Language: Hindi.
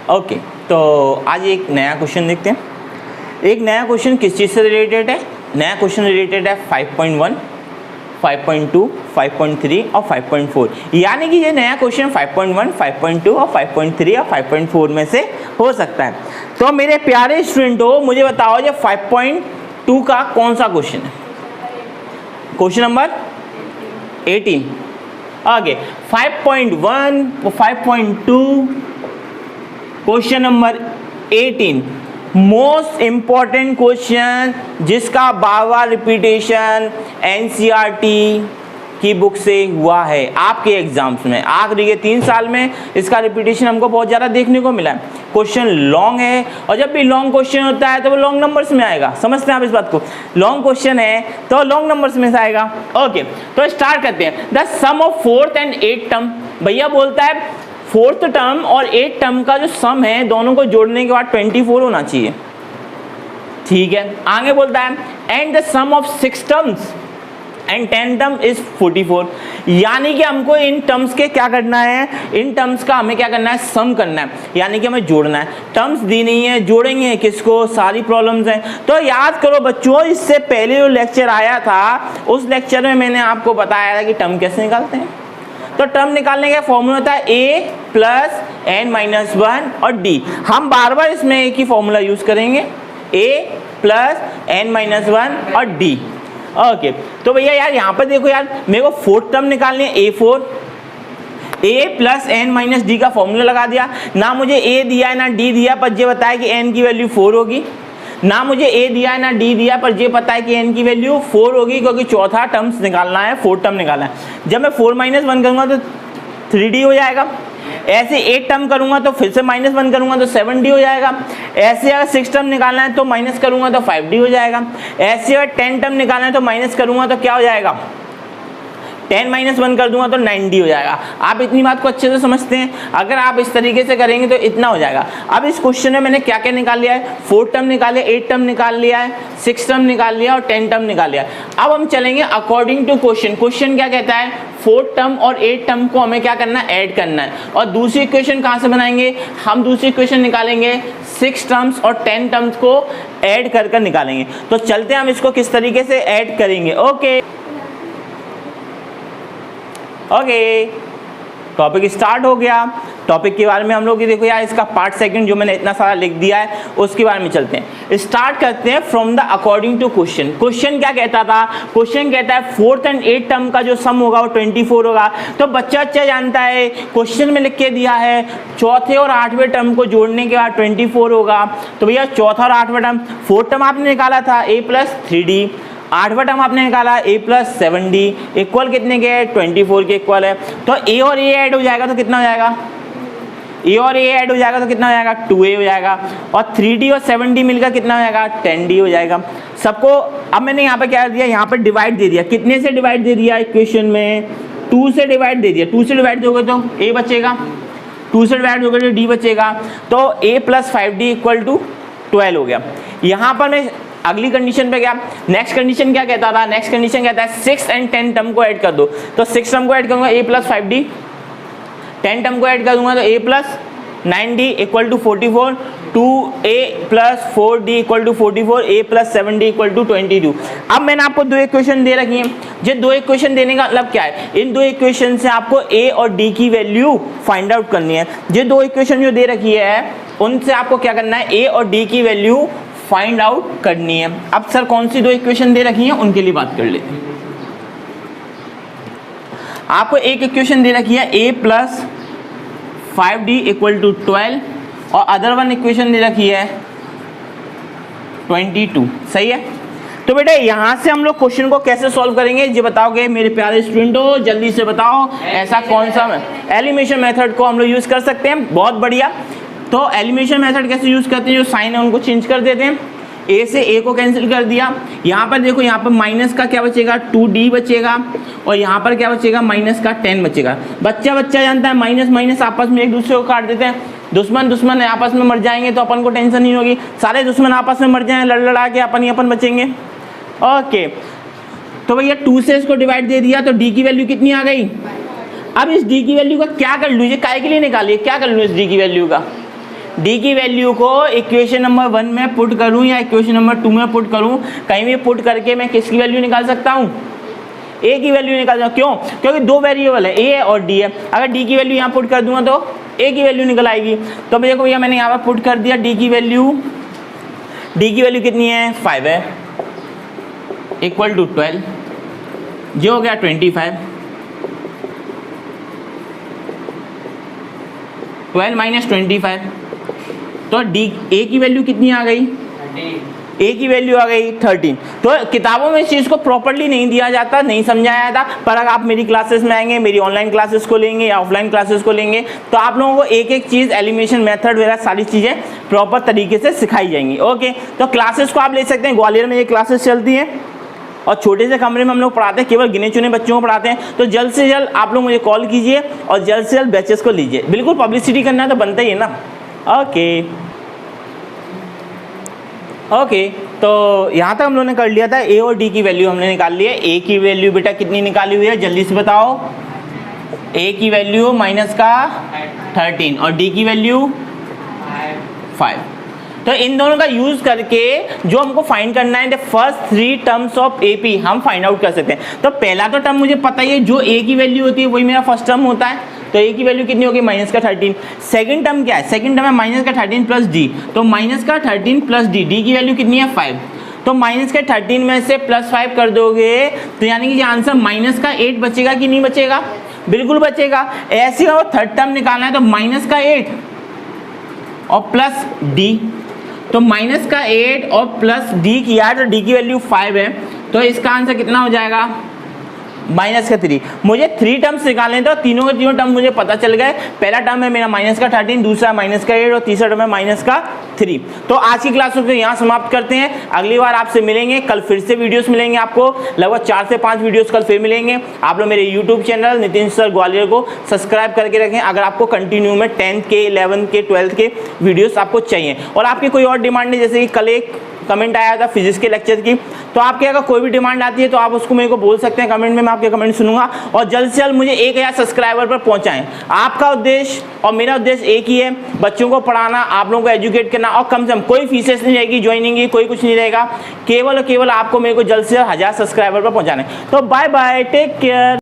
ओके, तो आज एक नया क्वेश्चन देखते हैं। एक नया क्वेश्चन किस चीज़ से रिलेटेड है? नया क्वेश्चन रिलेटेड है 5.1, 5.2, 5.3 और 5.4। यानी कि ये नया क्वेश्चन 5.1, 5.2 और 5.3 और 5.4 में से हो सकता है। तो मेरे प्यारे स्टूडेंटों, मुझे बताओ ये 5.2 का कौन सा क्वेश्चन है? Question number 18। आगे 5.1, 5.2, question number 18 most important question जिसका बार बार रिपीटेशन एनसीईआरटी की बुक से हुआ है आपके एग्जाम्स में। आखिरी के 3 साल में इसका रिपीटेशन हमको बहुत ज़्यादा देखने को मिला है। क्वेश्चन लॉन्ग है और जब भी लॉन्ग क्वेश्चन होता है तो वो लॉन्ग नंबर्स में आएगा। समझते हैं आप इस बात को? लॉन्ग क्वेश्चन है तो लॉन्ग नंबर्स में से आएगा। ओके, तो स्टार्ट करते हैं। The sum of 4th and 8th term. भैया बोलता है 4th टर्म और 8th टर्म का जो सम है दोनों को जोड़ने के बाद 24 होना चाहिए। ठीक है, आगे बोलता है and the sum of 6 terms and 10 term is 44। यानी कि हमको इन टर्म्स के क्या करना है? इन टर्म्स का हमें क्या करना है? सम करना है, यानी कि हमें जोड़ना है। टर्म्स दी नहीं है, जोड़ेंगे किसको? सारी प्रॉब्लम्स हैं। तो याद करो बच्चों, इससे पहले जो लेक्चर आया था उस लेक्चर में मैंने आपको बताया था कि टर्म कैसे निकालते हैं। तो टर्म निकालने का फॉर्मूला होता है a प्लस n-1 और d। हम बार बार इसमें एक ही फॉर्मूला यूज करेंगे, a प्लस n-1 और d। ओके, तो भैया यार यहाँ पर देखो यार, मेरे को 4th टर्म निकालनी है a4, a प्लस n-d का फॉर्मूला लगा दिया। ना मुझे a दिया है ना d दिया, पर ये बताया कि n की वैल्यू 4 होगी। ना मुझे a दिया है ना d दिया, पर ये पता है कि n की वैल्यू 4 होगी, क्योंकि चौथा टर्म्स निकालना है, 4th टर्म निकालना है। जब मैं 4-1 करूँगा तो 3d हो जाएगा। ऐसे 8 टर्म करूँगा तो फिर से -1 करूँगा तो 7d हो जाएगा। ऐसे अगर 6 टर्म निकालना है तो माइनस करूँगा तो 5d हो जाएगा। ऐसे अगर 10 टर्म निकालना है तो माइनस करूँगा तो क्या हो जाएगा? 10-1 कर दूंगा तो 9d हो जाएगा। आप इतनी बात को अच्छे से समझते हैं? अगर आप इस तरीके से करेंगे तो इतना हो जाएगा। अब इस क्वेश्चन में मैंने क्या क्या निकाल लिया है? 4th टर्म निकाले, 8 टर्म निकाल लिया है, 6 टर्म निकाल लिया और 10 टर्म निकाल लिया। अब हम चलेंगे अकॉर्डिंग टू क्वेश्चन। क्वेश्चन क्या कहता है? 4th टर्म और 8 टर्म को हमें क्या करना है? ऐड करना है। और दूसरी इक्वेशन कहाँ से बनाएंगे? हम दूसरी इक्वेशन निकालेंगे 6 टर्म्स और 10 टर्म्स को ऐड कर कर निकालेंगे। तो चलते हैं हम इसको किस तरीके से ऐड करेंगे। ओके, टॉपिक स्टार्ट हो गया। टॉपिक के बारे में हम लोग देखो यार, इसका पार्ट सेकंड जो मैंने इतना सारा लिख दिया है उसके बारे में चलते हैं। स्टार्ट करते हैं from the according to question. Question क्या कहता था? क्वेश्चन कहता है 4th एंड 8th टर्म का जो सम होगा वो 24 होगा। तो बच्चा अच्छा जानता है, क्वेश्चन में लिख के दिया है चौथे और 8वें टर्म को जोड़ने के बाद 24 होगा। तो भैया चौथा और 8वां टर्म, 4th टर्म आपने निकाला था a प्लस 3d, 8वां टर्म आपने निकाला a प्लस 7d, इक्वल कितने के? 24 के इक्वल है। तो a और a ऐड हो जाएगा तो कितना हो जाएगा? a और a ऐड हो जाएगा तो कितना हो जाएगा? 2a हो जाएगा। और 3d और 7d मिलकर कितना हो जाएगा? 10d हो जाएगा। सबको अब मैंने यहाँ पे क्या दिया? यहाँ पे डिवाइड दे दिया। कितने से डिवाइड दे दिया इक्वेशन में? 2 से डिवाइड दे दिया। 2 से डिवाइड दोगे तो a बचेगा, 2 से डिवाइड दोगे तो d बचेगा। तो a plus 5d equal to 12 हो गया। यहाँ पर मैं अगली कंडीशन पे गया। नेक्स्ट कंडीशन क्या कहता था? नेक्स्ट कंडीशन कहता है 6 एंड 10 टर्म को ऐड कर दो। तो 6 टर्म को ऐड करूंगा a प्लस 5d, 10 टर्म को ऐड कर दूंगा तो a plus 9d equal to 44, 2a plus 4d equal to 44, a plus 7d equal to 22। अब मैंने आपको 2 इक्वेशन दे रखी हैं। ये 2 इक्वेशन देने का मतलब क्या है? इन 2 इक्वेशन से आपको a और d की वैल्यू फाइंड आउट करनी है। ये 2 इक्वेशन जो दे रखी है उनसे आपको क्या करना है? a और d की वैल्यू फाइंड आउट करनी है। अब सर कौन सी 2 इक्वेशन दे रखी हैं उनके लिए बात कर लेते हैं। आपको एक इक्वेशन दे रखी है a plus 5d equal to 12 और अदर वन इक्वेशन दे रखी है 22। सही है? तो बेटा यहाँ से हम लोग क्वेश्चन को कैसे सॉल्व करेंगे ये बताओगे मेरे प्यारे स्टूडेंटों? जल्दी से बताओ ऐसा कौन सा एलिमिनेशन मेथड को हम लोग यूज कर सकते हैं। बहुत बढ़िया। तो एलिमिनेशन मेथड कैसे यूज करते हैं? जो साइन है उनको चेंज कर देते हैं। a से a को कैंसिल कर दिया। यहाँ पर देखो, यहाँ पर माइनस का क्या बचेगा? 2d बचेगा और यहाँ पर क्या बचेगा? माइनस का 10 बचेगा। बच्चा जानता है माइनस माइनस आपस में एक दूसरे को काट देते हैं। दुश्मन आपस में मर जाएंगे तो अपन को टेंशन नहीं होगी। सारे दुश्मन आपस में मर जाएं, लड़ लड़ा के अपन ही अपन बचेंगे। ओके, तो भैया 2 से इसको डिवाइड दे दिया तो d की वैल्यू कितनी आ गई? अब इस d की वैल्यू का क्या कर लूँ? ये काय के लिए निकालिए, क्या कर लूँ इस d की वैल्यू का? डी की वैल्यू को इक्वेशन नंबर 1 में पुट करूं या इक्वेशन नंबर 2 में पुट करूं, कहीं भी पुट करके मैं किसकी वैल्यू निकाल सकता हूं? ए की वैल्यू निकाल सकता हूं। क्यों? क्योंकि दो वेरिएबल है, ए और डी है। अगर डी की वैल्यू यहाँ पुट कर दूंगा तो ए की वैल्यू निकल आएगी। तो देखो भैया मैंने यहाँ पर पुट कर दिया डी की वैल्यू कितनी है? 5 है, इक्वल टू 12, जो हो गया 25। 12 माइनस 25, तो डी ए की वैल्यू कितनी आ गई? ए की वैल्यू आ गई 13। तो किताबों में इस चीज़ को प्रॉपर्ली नहीं दिया जाता, नहीं समझाया जाता, पर अगर आप मेरी क्लासेस में आएंगे, मेरी ऑनलाइन क्लासेस को लेंगे या ऑफलाइन क्लासेस को लेंगे, तो आप लोगों को एक एक चीज़, एलिमिनेशन मेथड वगैरह सारी चीज़ें प्रॉपर तरीके से सिखाई जाएंगी। ओके, तो क्लासेस को आप ले सकते हैं, ग्वालियर में ये क्लासेस चलती हैं और छोटे से कमरे में हम लोग पढ़ाते हैं, केवल गिने चुने बच्चों को पढ़ाते हैं। तो जल्द से जल्द आप लोग मुझे कॉल कीजिए और जल्द से जल्द बैचेस को लीजिए। बिल्कुल पब्लिसिटी करना तो बनता ही है ना। ओके, तो यहाँ तक हम लोगों ने कर लिया था। ए और डी की वैल्यू हमने निकाल ली है। ए की वैल्यू बेटा कितनी निकाली हुई है, जल्दी से बताओ। ए की वैल्यू माइनस का 13 और डी की वैल्यू 5। तो इन दोनों का यूज करके जो हमको फाइंड करना है, the first 3 terms of AP हम फाइंड आउट कर सकते हैं। तो पहला तो टर्म मुझे पता ही है, जो ए की वैल्यू होती है वही मेरा फर्स्ट टर्म होता है। तो ए की वैल्यू कितनी होगी? माइनस का 13। सेकंड टर्म क्या है? सेकंड टर्म है माइनस का 13 प्लस डी। तो माइनस का 13 प्लस डी, डी की वैल्यू कितनी है? 5। तो माइनस का 13 में से प्लस 5 कर दोगे तो यानी कि आंसर माइनस का 8 बचेगा कि नहीं बचेगा? बिल्कुल बचेगा। ऐसे ही थर्ड टर्म निकालना है तो माइनस का 8 और प्लस डी। तो माइनस का 8 और प्लस डी किया तो डी की वैल्यू 5 है, तो इसका आंसर कितना हो जाएगा? माइनस का 3। मुझे 3 टर्म्स निकालने थे, तीनों के तीनों टर्म मुझे पता चल गए। पहला टर्म है मेरा माइनस का 13, दूसरा माइनस का 8 और तीसरा टर्म है माइनस का 3। तो आज की क्लास को यहाँ समाप्त करते हैं। अगली बार आपसे मिलेंगे, कल फिर से वीडियोस मिलेंगे आपको, लगभग 4 से 5 वीडियोस कल फिर मिलेंगे। आप लोग मेरे YouTube channel Nitin sir Gwalior को सब्सक्राइब करके रखें अगर आपको कंटिन्यू में 10th के, 11th के, 12th के वीडियोस आपको चाहिए। और आपकी कोई और डिमांड है, जैसे कि कल एक कमेंट आया था फिजिक्स के लेक्चर की, तो आपके अगर कोई भी डिमांड आती है तो आप उसको मेरे को बोल सकते हैं कमेंट में, मैं आपके कमेंट सुनूंगा। और जल्द से जल्द मुझे 1000 सब्सक्राइबर पर पहुंचाएं। आपका उद्देश्य और मेरा उद्देश्य एक ही है, बच्चों को पढ़ाना, आप लोगों को एजुकेट करना। और कम से कम कोई फीसेस नहीं रहेगी, ज्वाइनिंग की कोई कुछ नहीं रहेगा, केवल और केवल आपको मेरे को जल्द से जल्द 1000 सब्सक्राइबर पर पहुंचाना है। तो बाय बाय, टेक केयर।